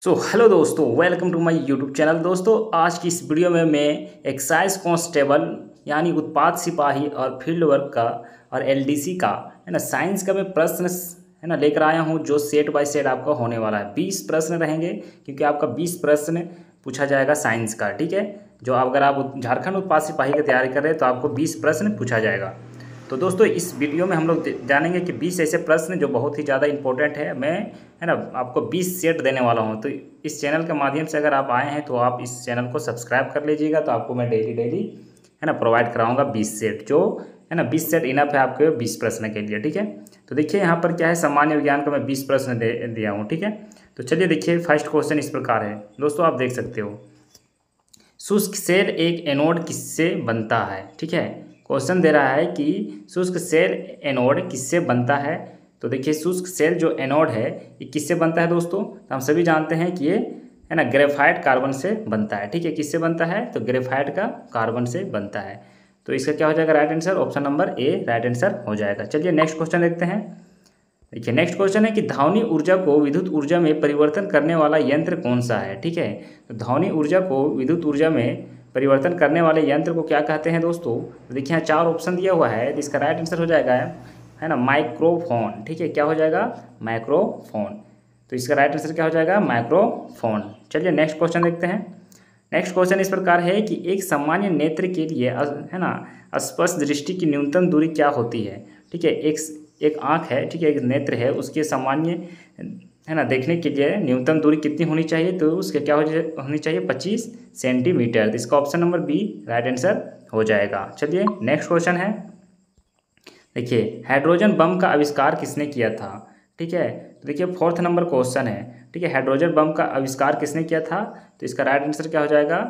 सो hello दोस्तों, welcome to my YouTube channel. दोस्तों, आज की इस वीडियो में मैं एक्साइज कांस्टेबल यानी उत्पाद सिपाही और फील्ड वर्क का और एलडीसी का है ना साइंस का मैं प्रश्न है ना लेकर आया हूं, जो सेट बाय सेट आपका होने वाला है। 20 प्रश्न रहेंगे क्योंकि आपका 20 प्रश्न पूछा जाएगा साइंस का। ठीक है, जो अगर आप झारखंड उत्पाद सिपाही की तैयारी कर रहे हैं तो आपको 20 प्रश्न पूछा जाएगा। तो दोस्तों, इस वीडियो में हम लोग जानेंगे कि 20 ऐसे प्रश्न जो बहुत ही ज़्यादा इंपॉर्टेंट है। मैं है ना आपको 20 सेट देने वाला हूं। तो इस चैनल के माध्यम से अगर आप आए हैं तो आप इस चैनल को सब्सक्राइब कर लीजिएगा। तो आपको मैं डेली है ना प्रोवाइड कराऊंगा 20 सेट, जो है ना 20 सेट इनफ है आपके 20 प्रश्न के लिए। ठीक है, तो देखिए यहाँ पर क्या है, सामान्य विज्ञान का मैं 20 प्रश्न दिया हूँ। ठीक है, तो चलिए देखिए, फर्स्ट क्वेश्चन इस प्रकार है। दोस्तों, आप देख सकते हो, शुष्क सेल एक एनोड किससे बनता है। ठीक है, क्वेश्चन दे रहा है कि शुष्क सेल एनोड किससे बनता है। तो देखिए, शुष्क सेल जो एनोड है ये किससे बनता है दोस्तों। तो हम सभी जानते हैं कि ये है ना ग्रेफाइट कार्बन से बनता है। ठीक है, किससे बनता है, तो ग्रेफाइट का कार्बन से बनता है। तो इसका क्या हो जाएगा right answer, option number A right answer हो जाएगा। चलिए नेक्स्ट क्वेश्चन देखते हैं। देखिए, नेक्स्ट क्वेश्चन है कि ध्वनि ऊर्जा को विद्युत ऊर्जा में परिवर्तन करने वाला यंत्र कौन सा है। ठीक है, तो ध्वनि ऊर्जा को विद्युत ऊर्जा में परिवर्तन करने वाले यंत्र को क्या कहते हैं दोस्तों। तो देखिए, यहाँ 4 ऑप्शन दिया हुआ है, तो इसका राइट आंसर हो जाएगा है ना माइक्रोफोन। ठीक है, क्या हो जाएगा, माइक्रोफोन। तो इसका राइट आंसर क्या हो जाएगा, माइक्रोफोन। चलिए नेक्स्ट क्वेश्चन देखते हैं। नेक्स्ट क्वेश्चन इस प्रकार है कि एक सामान्य नेत्र के लिए है ना स्पष्ट दृष्टि की न्यूनतम दूरी क्या होती है। ठीक है, एक आँख है, ठीक है, एक नेत्र है, उसके सामान्य है ना देखने के लिए न्यूनतम दूरी कितनी होनी चाहिए। तो उसके क्या होनी चाहिए, 25 सेंटीमीटर। तो इसका option number B right answer हो जाएगा। चलिए नेक्स्ट क्वेश्चन है। देखिए, हाइड्रोजन बम का आविष्कार किसने किया था। ठीक है, तो देखिए 4th नंबर क्वेश्चन है। ठीक है, हाइड्रोजन बम का आविष्कार किसने किया था। तो इसका राइट आंसर क्या हो जाएगा,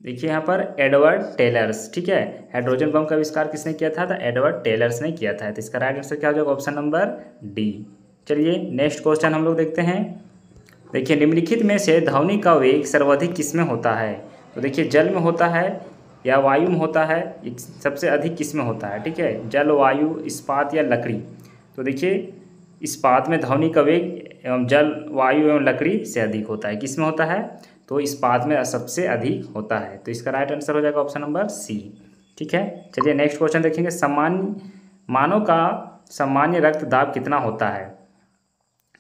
देखिए यहाँ पर एडवर्ड टेलर्स। ठीक है, हाइड्रोजन बम का आविष्कार किसने किया था, तो एडवर्ड टेलर्स ने किया था। तो इसका राइट आंसर क्या हो जाएगा, ऑप्शन नंबर डी। चलिए नेक्स्ट क्वेश्चन हम लोग देखते हैं। देखिए, निम्नलिखित में से ध्वनि का वेग सर्वाधिक किस में होता है। तो देखिए, जल में होता है या वायु में होता है, सबसे अधिक किस में होता है। ठीक है, जल, वायु, इस्पात या लकड़ी। तो देखिए, इस्पात में ध्वनि का वेग एवं जल, वायु एवं लकड़ी से अधिक होता है। किस में होता है, तो इस्पात में सबसे अधिक होता है। तो इसका राइट आंसर हो जाएगा ऑप्शन नंबर सी। ठीक है, चलिए नेक्स्ट क्वेश्चन देखेंगे। मानव का सामान्य रक्तदाब कितना होता है।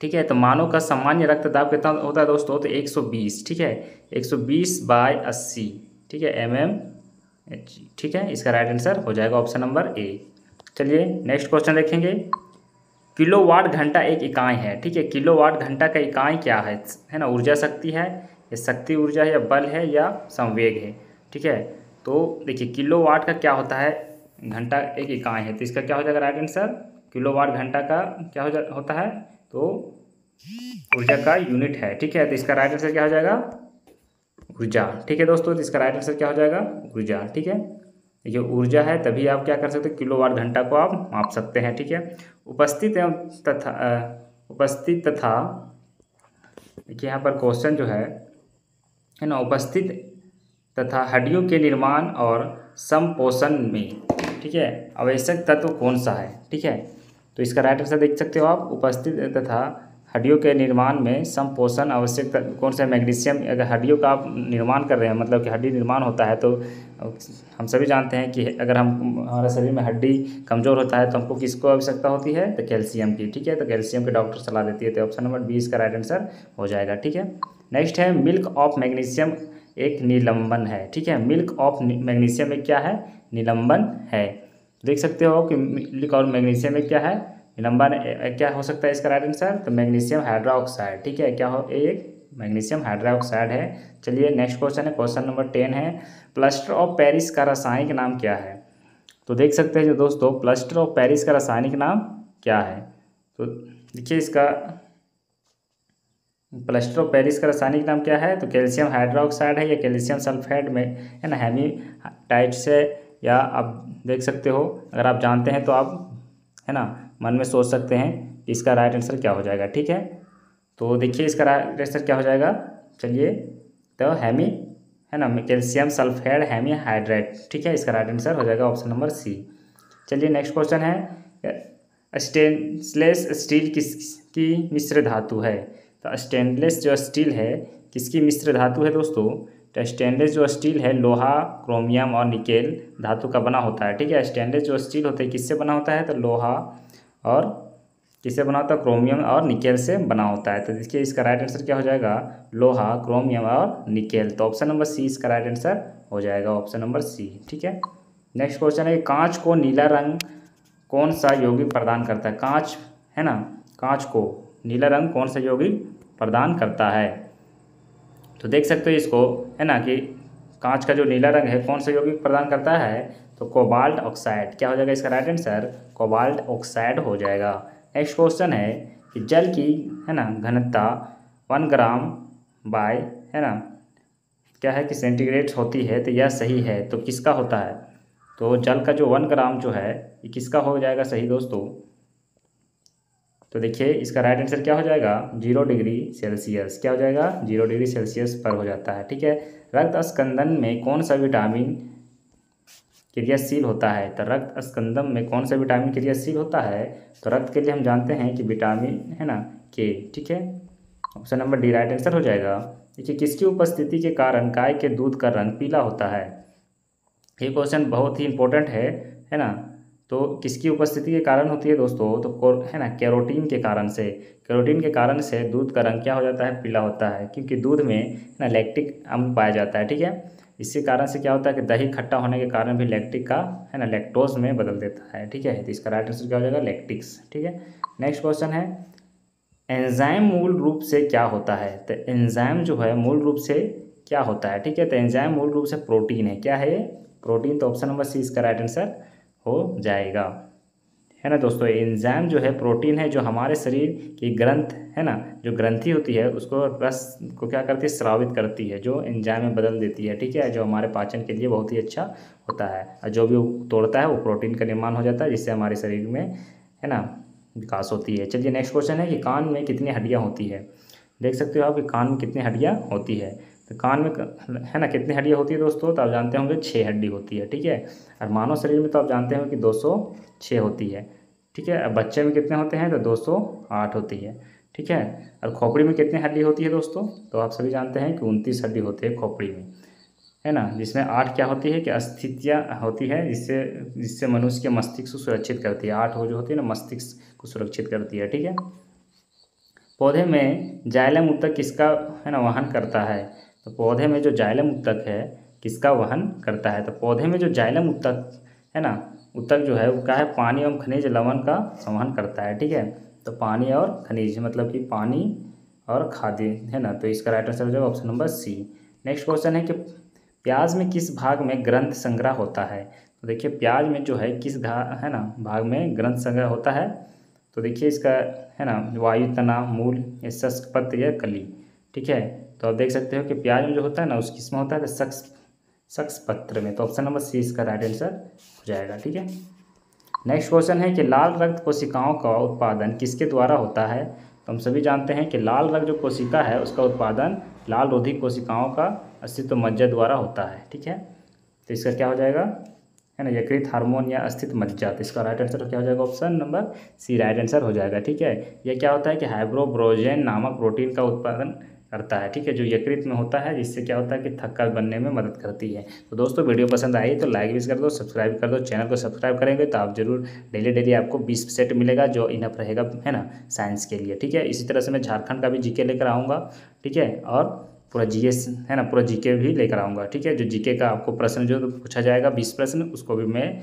ठीक है, तो मानव का सामान्य रक्तदाब कितना होता है दोस्तों, तो 120। ठीक है, 120/80। ठीक है, mmHg। ठीक है, इसका राइट आंसर हो जाएगा ऑप्शन नंबर ए। चलिए नेक्स्ट क्वेश्चन देखेंगे। किलोवाट घंटा एक इकाई है। ठीक है, किलोवाट घंटा का इकाई क्या है ना ऊर्जा शक्ति है, या शक्ति ऊर्जा है, या बल है, या संवेग है। ठीक है, तो देखिए किलोवाट का क्या होता है, घंटा एक इकाई है। तो इसका क्या हो जाएगा राइट आंसर, किलोवाट घंटा का क्या होता है, तो ऊर्जा का यूनिट है। ठीक है, तो इसका राइट आंसर क्या हो जाएगा, ऊर्जा। ठीक है दोस्तों, तो इसका राइट आंसर क्या हो जाएगा, ऊर्जा। ठीक है, देखिए ऊर्जा है तभी आप क्या कर सकते हैं, किलोवाट घंटा को आप माप सकते हैं। ठीक है, उपस्थित तथा देखिए यहाँ पर क्वेश्चन जो है ना, उपस्थित तथा हड्डियों के निर्माण और संपोषण में, ठीक है, आवश्यक तत्व कौन सा है। ठीक है, तो इसका राइट आंसर देख सकते हो आप, उपस्थित तथा हड्डियों के निर्माण में संपोषण आवश्यक कौन सा, मैग्नीशियम। अगर हड्डियों का आप निर्माण कर रहे हैं, मतलब कि हड्डी निर्माण होता है, तो हम सभी जानते हैं कि अगर हमारे शरीर में हड्डी कमज़ोर होता है तो हमको किसको आवश्यकता होती है, तो कैल्शियम की। ठीक है, तो कैल्शियम के डॉक्टर सलाह देती है। तो ऑप्शन नंबर बी इसका राइट आंसर हो जाएगा। ठीक है, नेक्स्ट है, मिल्क ऑफ मैग्नीशियम एक निलंबन है। ठीक है, मिल्क ऑफ मैग्नीशियम एक क्या है, निलंबन है। देख सकते हो कि मिल्क और मैग्नीशियम में क्या है, निलंबन। क्या हो सकता है इसका राइट आंसर, तो मैग्नीशियम हाइड्रोक्साइड। ठीक है, क्या हो, एक मैग्नीशियम हाइड्रोक्साइड है। चलिए नेक्स्ट क्वेश्चन है, क्वेश्चन नंबर 10 है। प्लास्टर ऑफ पेरिस का रासायनिक नाम क्या है। तो देख सकते हैं जो दोस्तों, प्लास्टर ऑफ पेरिस का रासायनिक नाम क्या है। तो देखिए, इसका प्लास्टर ऑफ पेरिस का रासायनिक नाम क्या है, तो कैल्शियम हाइड्रोक्साइड है, या कैल्शियम सल्फेट में है ना हेमीटाइट से, या आप देख सकते हो, अगर आप जानते हैं तो आप है ना मन में सोच सकते हैं इसका राइट आंसर क्या हो जाएगा। ठीक है, तो देखिए इसका राइट आंसर क्या हो जाएगा, चलिए, तो हेमी है ना कैल्शियम सल्फेट हेमी हाइड्रेट। ठीक है, इसका राइट आंसर हो जाएगा ऑप्शन नंबर सी। चलिए नेक्स्ट क्वेश्चन है, स्टेनलेस स्टील किसकी मिश्र धातु है। तो स्टेनलेस जो स्टील है किसकी मिश्र धातु है दोस्तों? तो स्टेनलेस जो स्टील है लोहा, क्रोमियम और निकेल धातु का बना होता है। ठीक है, स्टेनलेस जो स्टील होता है किससे बना होता है? तो लोहा और किससे बना होता है? क्रोमियम और निकेल से बना होता है। तो देखिए इसका राइट आंसर क्या हो जाएगा? लोहा, क्रोमियम और निकेल। तो ऑप्शन नंबर सी इसका राइट आंसर हो जाएगा, ऑप्शन नंबर सी। ठीक है, नेक्स्ट क्वेश्चन है कांच को नीला रंग कौन सा यौगिक प्रदान करता है? कांच है ना, कांच को नीला रंग कौन सा यौगिक प्रदान करता है? तो देख सकते हो इसको है ना कि कांच का जो नीला रंग है कौन सा यौगिक प्रदान करता है? तो कोबाल्ट ऑक्साइड। क्या हो जाएगा इसका राइट आंसर? कोबाल्ट ऑक्साइड हो जाएगा। नेक्स्ट क्वेश्चन है कि जल की है ना घनता 1 ग्राम बाय है ना क्या है कि सेंटीग्रेड होती है, तो यह सही है। तो किसका होता है? तो जल का जो 1 ग्राम जो है ये किसका हो जाएगा सही दोस्तों? तो देखिए इसका राइट आंसर क्या हो जाएगा? 0 डिग्री सेल्सियस। क्या हो जाएगा? 0 डिग्री सेल्सियस पर हो जाता है। ठीक है, रक्त स्कंदन में कौन सा विटामिन क्रियाशील होता है? तो रक्त स्कंदन में कौन सा विटामिन क्रियाशील होता है? तो रक्त के लिए हम जानते हैं कि विटामिन है ना के। ठीक है, option number D right answer हो जाएगा। देखिए किसकी उपस्थिति के कारण गाय के दूध का रंग पीला होता है? ये क्वेश्चन बहुत ही इंपॉर्टेंट है ना। तो किसकी उपस्थिति के कारण होती है दोस्तों? तो है ना कैरोटीन के कारण से। कैरोटीन के कारण से दूध का रंग क्या हो जाता है? पीला होता है, क्योंकि दूध में ना लैक्टिक अम्ल पाया जाता है। ठीक है, इसी कारण से क्या होता है कि दही खट्टा होने के कारण भी लैक्टिक का है ना लैक्टोज में बदल देता है। ठीक है, तो इसका राइट आंसर क्या हो जाएगा? लैक्टिक्स। ठीक है, नेक्स्ट क्वेश्चन है एंजाइम मूल रूप से क्या होता है? तो एंजाइम जो है मूल रूप से क्या होता है? ठीक है, तो एंजाइम मूल रूप से प्रोटीन है। क्या है ये? प्रोटीन। तो ऑप्शन नंबर सी इसका राइट आंसर हो जाएगा, है ना दोस्तों। एंजाइम जो है प्रोटीन है जो हमारे शरीर की ग्रंथ है ना जो ग्रंथि होती है उसको रस को क्या करती है? स्रावित करती है, जो एंजाइम में बदल देती है। ठीक है, जो हमारे पाचन के लिए बहुत ही अच्छा होता है, और जो भी वो तोड़ता है वो प्रोटीन का निर्माण हो जाता है, जिससे हमारे शरीर में है ना विकास होती है। चलिए नेक्स्ट क्वेश्चन है कि कान में कितनी हड्डियाँ होती है? देख सकते हो आप कि कान में कितनी हड्डियाँ होती है। तो कान में है ना कितनी हड्डियाँ होती है दोस्तों? तो आप जानते होंगे 6 हड्डी होती है। ठीक है, और मानव शरीर में तो आप जानते हो कि 206 होती है। ठीक है, अब बच्चे में कितने होते हैं? तो 208 होती है। ठीक है, और खोपड़ी में कितनी हड्डी होती है दोस्तों? तो आप सभी जानते हैं कि 29 हड्डी होती है खोपड़ी में, है ना, जिसमें 8 क्या होती है कि अस्थितियाँ होती है, जिससे जिससे मनुष्य के मस्तिष्क को सुरक्षित करती है। 8 वो जो होती है ना मस्तिष्क को सुरक्षित करती है। ठीक है, पौधे में जाइलम उत्तक किसका है ना वहन करता है? तो पौधे में जो जाइलम उत्तक है किसका वहन करता है? तो पौधे में जो जाइलम उत्तक है ना उत्तक जो है वो क्या है? पानी एवं खनिज लवण का संवहन करता है। ठीक है, तो पानी और खनिज मतलब कि पानी और खाद्य है ना। तो इसका राइट आंसर हो जाएगा option number C. Next question है कि प्याज में किस भाग में ग्रंथ संग्रह होता है? तो देखिए प्याज में जो है किस है ना भाग में ग्रंथ संग्रह होता है? तो देखिए इसका है ना वायु तना, मूल, या शुष्क पत्र या कली। ठीक है, तो आप देख सकते हो कि प्याज में जो होता है ना उस किस में होता है? तो शक्स पत्र में। तो ऑप्शन नंबर सी इसका राइट आंसर हो जाएगा। ठीक है, नेक्स्ट क्वेश्चन है कि लाल रक्त कोशिकाओं का उत्पादन किसके द्वारा होता है? तो हम सभी जानते हैं कि लाल रक्त जो कोशिका है उसका उत्पादन लाल रोधी कोशिकाओं का अस्तित्व मज्जा द्वारा होता है। ठीक है, तो इसका क्या हो जाएगा? है ना यकृत हार्मोन या अस्थित मज्जा। तो इसका राइट आंसर क्या हो जाएगा? Option number C right answer हो जाएगा। ठीक है, यह क्या होता है कि हाइब्रोब्रोजेन नामक प्रोटीन का उत्पादन करता है। ठीक है, जो यकृत में होता है, जिससे क्या होता है कि थक्का बनने में मदद करती है। तो दोस्तों वीडियो पसंद आई तो लाइक भी कर दो, सब्सक्राइब कर दो। चैनल को सब्सक्राइब करेंगे तो आप जरूर डेली आपको 20 सेट मिलेगा जो इनफ रहेगा है ना साइंस के लिए। ठीक है, इसी तरह से मैं झारखंड का भी जीके लेकर आऊँगा। ठीक है, और पूरा जीएस है ना पूरा जीके भी लेकर आऊँगा। ठीक है, जो जीके का आपको प्रश्न जो पूछा जाएगा 20 प्रश्न उसको भी मैं